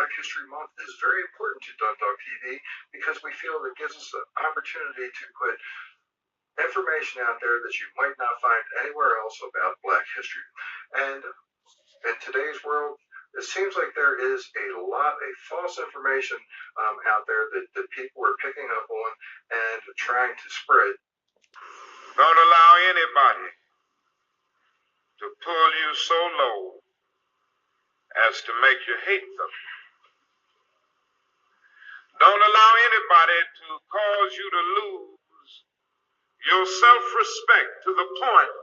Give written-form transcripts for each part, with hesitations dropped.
Black History Month is very important to Dundalk TV because we feel it gives us an opportunity to put information out there that you might not find anywhere else about Black history. And in today's world, it seems like there is a lot of false information out there that people are picking up on and trying to spread. Don't allow anybody to pull you so low as to make you hate them. Don't allow anybody to cause you to lose your self-respect to the point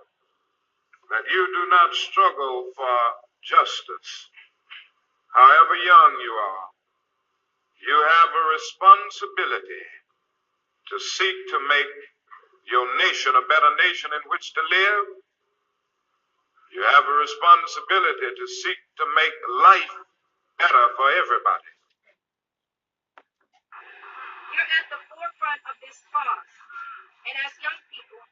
that you do not struggle for justice. However young you are, you have a responsibility to seek to make your nation a better nation in which to live. You have a responsibility to seek to make life better for everybody. You're at the forefront of this cause, and as young people,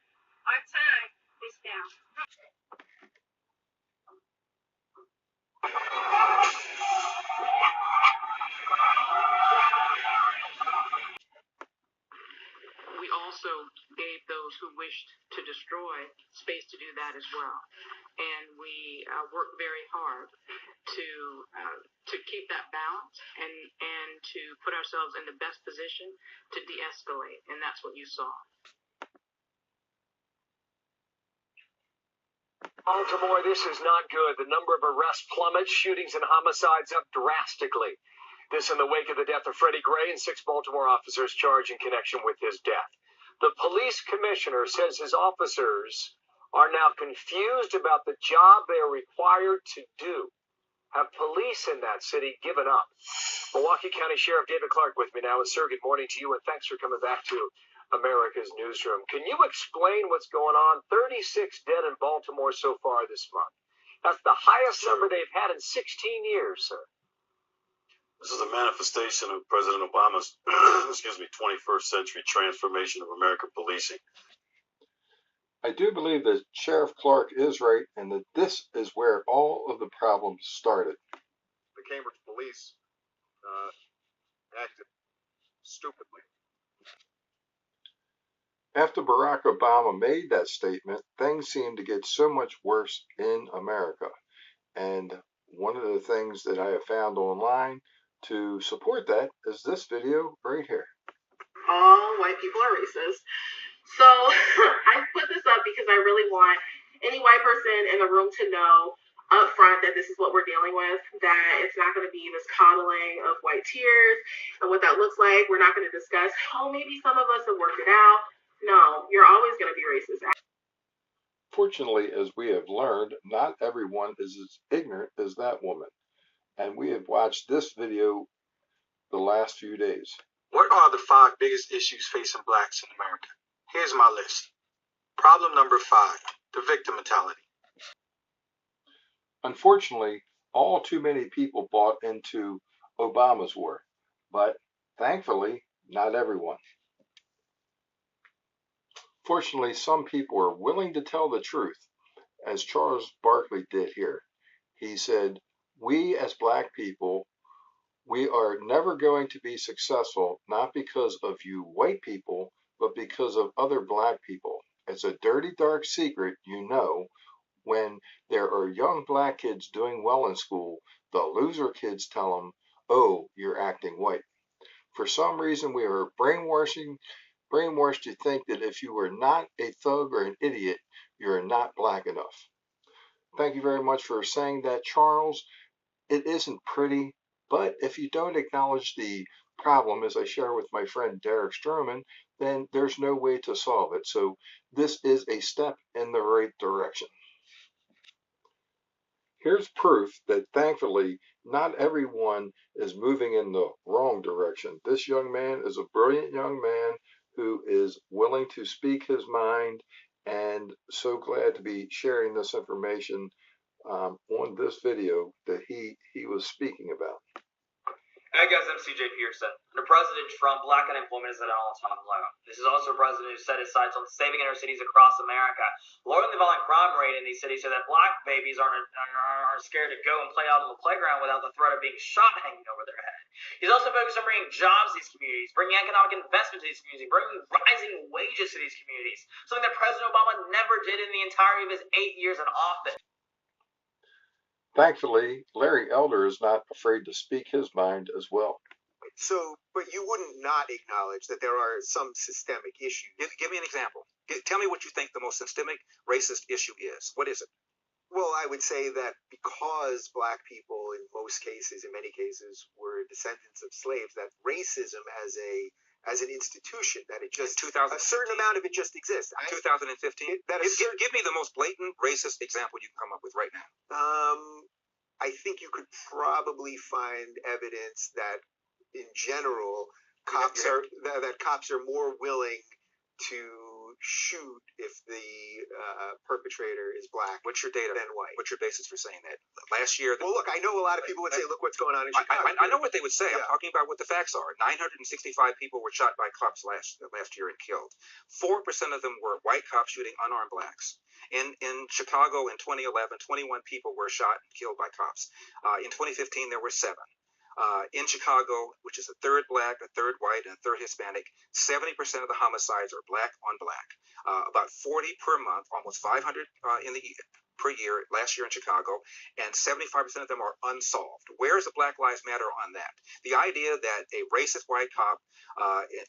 our time is now. We also gave those who wished to destroy space to do that as well. And we worked very hard to keep that balance and to put ourselves in the best position to de-escalate. And that's what you saw. Baltimore, this is not good. The number of arrests plummets, shootings and homicides up drastically. This in the wake of the death of Freddie Gray and 6 Baltimore officers charged in connection with his death. The police commissioner says his officers are now confused about the job they are required to do. Have police in that city given up? Milwaukee County Sheriff David Clark with me now. And sir, good morning to you, and thanks for coming back to America's Newsroom. Can you explain what's going on? 36 dead in Baltimore so far this month. That's the highest number they've had in 16 years, sir. This is a manifestation of President Obama's, 21st century transformation of American policing. I do believe that Sheriff Clark is right, and that this is where all of the problems started. The Cambridge police acted stupidly. After Barack Obama made that statement, things seemed to get so much worse in America. And one of the things that I have found online to support that is this video right here. All white people are racist. So I put this up because I really want any white person in the room to know up front that this is what we're dealing with, that it's not going to be this coddling of white tears and what that looks like. We're not going to discuss, oh, maybe some of us have worked it out. No, you're always going to be racist. Fortunately, as we have learned, not everyone is as ignorant as that woman. And we have watched this video the last few days. What are the 5 biggest issues facing blacks in America? Here's my list. Problem number 5, the victim mentality. Unfortunately, all too many people bought into Obama's war, but thankfully, not everyone. Fortunately, some people are willing to tell the truth, as Charles Barkley did here. He said, we as black people, we are never going to be successful, not because of you white people, but because of other black people. It's a dirty, dark secret, you know, when there are young black kids doing well in school, the loser kids tell them, oh, you're acting white. For some reason, we are brainwashed to think that if you are not a thug or an idiot, you're not black enough. Thank you very much for saying that, Charles. It isn't pretty, but if you don't acknowledge the problem, as I share with my friend Derek Stroman, then there's no way to solve it. So this is a step in the right direction. Here's proof that thankfully not everyone is moving in the wrong direction. This young man is a brilliant young man who is willing to speak his mind, and so glad to be sharing this information on this video that he was speaking about. Hey guys, I'm CJ Pearson. Under President Trump, black unemployment is at an all-time low. This is also a president who set his sights on saving inner cities across America, lowering the violent crime rate in these cities so that black babies aren't scared to go and play out on the playground without the threat of being shot hanging over their head. He's also focused on bringing jobs to these communities, bringing economic investment to these communities, bringing rising wages to these communities, something that President Obama never did in the entirety of his 8 years in office. Thankfully, Larry Elder is not afraid to speak his mind as well. So, but you wouldn't not acknowledge that there are some systemic issues. Give me an example. Tell me what you think the most systemic racist issue is. What is it? Well, I would say that because black people, in most cases, in many cases, were descendants of slaves, that racism as an institution, that it just a certain amount of it just exists. 2015. Give me the most blatant racist example you can come up with right now. I think you could probably find evidence that, in general, cops are more willing to shoot if the perpetrator is black. What's your data? Than white. What's your basis for saying that? Last year. Well, look, I know a lot of people would say, "Look what's going on in Chicago." I know what they would say. Yeah. I'm talking about what the facts are. 965 people were shot by cops last year and killed. 4% of them were white cops shooting unarmed blacks. In Chicago in 2011, 21 people were shot and killed by cops. In 2015, there were 7. In Chicago, which is a third black, a third white, and a third Hispanic, 70% of the homicides are black on black. About 40 per month, almost 500 per year last year in Chicago, and 75% of them are unsolved. Where's the Black Lives Matter on that? The idea that a racist white cop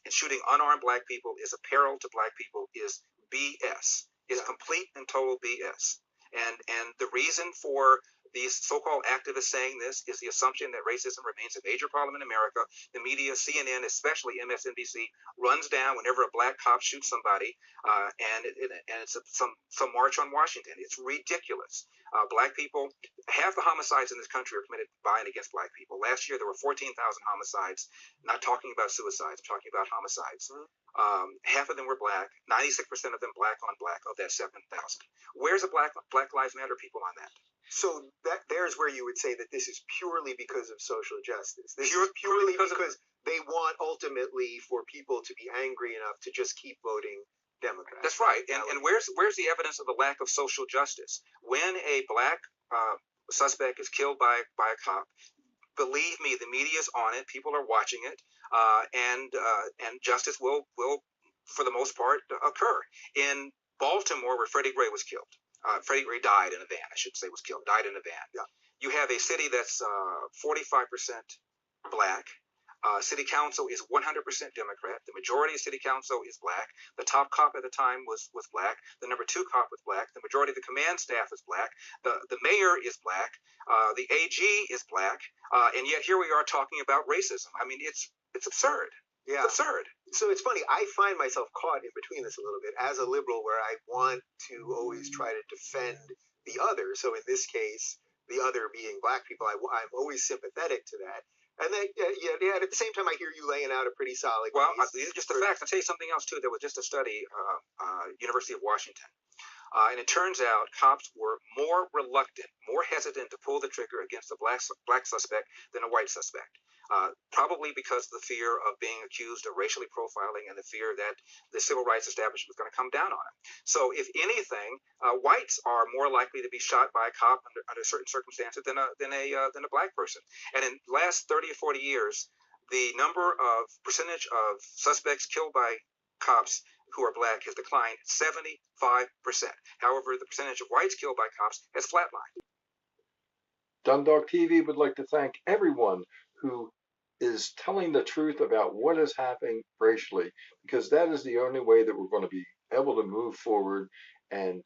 shooting unarmed black people is a peril to black people is BS. Is complete and total BS. And the reason for these so-called activists saying this is the assumption that racism remains a major problem in America. The media, CNN, especially MSNBC, runs down whenever a black cop shoots somebody, and it's some march on Washington. It's ridiculous. Black people, half the homicides in this country are committed by and against black people. Last year, there were 14,000 homicides. Not talking about suicides, I'm talking about homicides. Half of them were black, 96% of them black on black of that 7,000. Where's the Black Lives Matter people on that? So there's where you would say that this is purely because of social justice. This is purely because they want ultimately for people to be angry enough to just keep voting Democrat. That's right. And where's the evidence of the lack of social justice? When a black suspect is killed by a cop, believe me, the media's on it. People are watching it, and justice will, for the most part, occur. In Baltimore, where Freddie Gray was killed, Freddie Gray died in a van. I should say was killed. Died in a van. Yeah. You have a city that's 45% black. City council is 100% Democrat. The majority of city council is black. The top cop at the time was black. The number 2 cop was black. The majority of the command staff is black. The mayor is black. The AG is black. And yet here we are talking about racism. I mean, it's absurd. Yeah. It's absurd. So it's funny. I find myself caught in between this a little bit as a liberal, where I want to always try to defend the other. So in this case, the other being black people, I'm always sympathetic to that. And then, at the same time, I hear you laying out a pretty solid case. Well, just the facts. I'll tell you something else, too. There was just a study, University of Washington. And it turns out cops were more reluctant, more hesitant to pull the trigger against a black suspect than a white suspect. Probably because of the fear of being accused of racially profiling and the fear that the civil rights establishment was going to come down on it. So if anything, whites are more likely to be shot by a cop under certain circumstances than a black person. And in the last 30 or 40 years, the percentage of suspects killed by cops who are black has declined 75%. However, the percentage of whites killed by cops has flatlined. DundalkTV would like to thank everyone who is telling the truth about what is happening racially, because that is the only way that we're going to be able to move forward and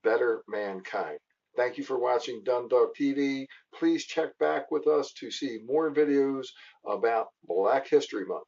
better mankind. Thank you for watching DundalkTV. Please check back with us to see more videos about Black History Month.